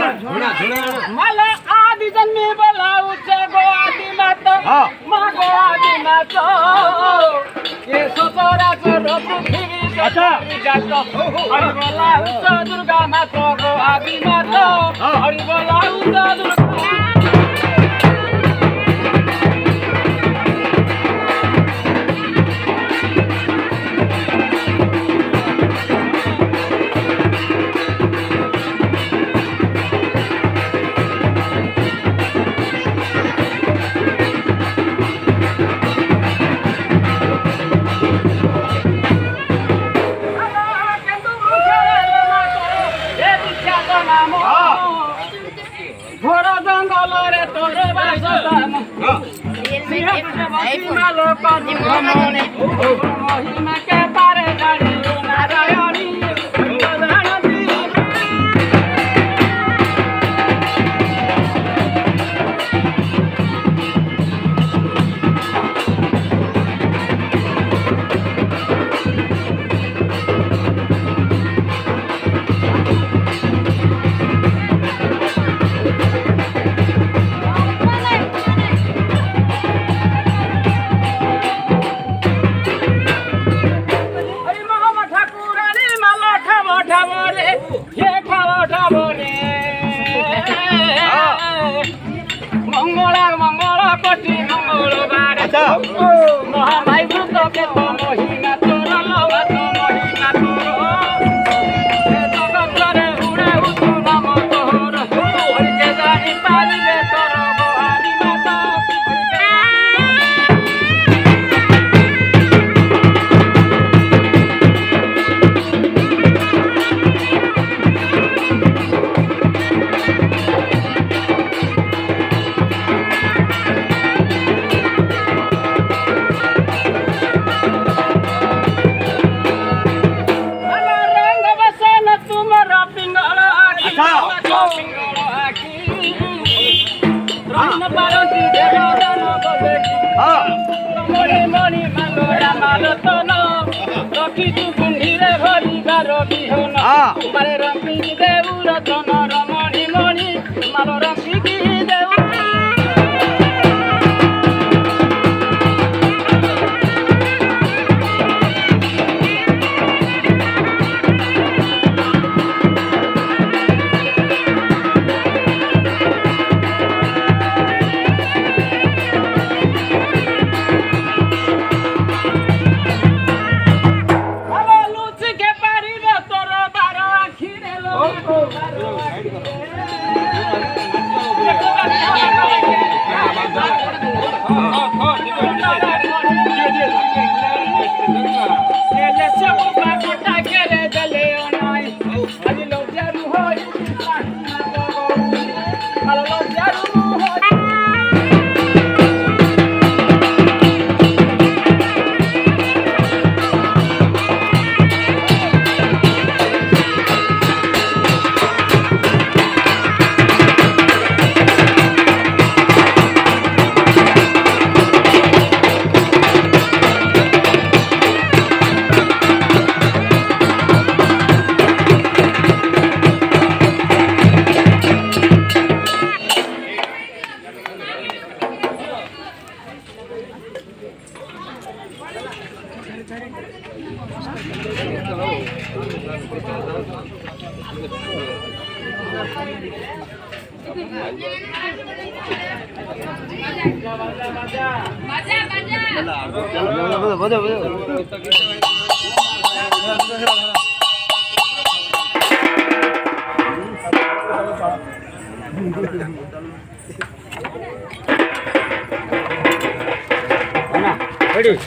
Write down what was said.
मला आधी जन्मी बोलावचे गो आधी मात मागो आधी नाच ये सोचराचं पृथ्वी जातो हरी बोलावचं दुर्गा मात गो आधी मात हरी बोलावचं दुर्गा ঘোর জঙ্গলরে তোর বাসস্থান মহিমাকে পারে জানি নারায়ণী মহামাই ভূতকে তো মহিমা তোর লবা তো মহিমা তোর জগতরে উড়ে উঠু নাম তোর হরিকে জানি পারিবে তোর মহানি মাতা Ready?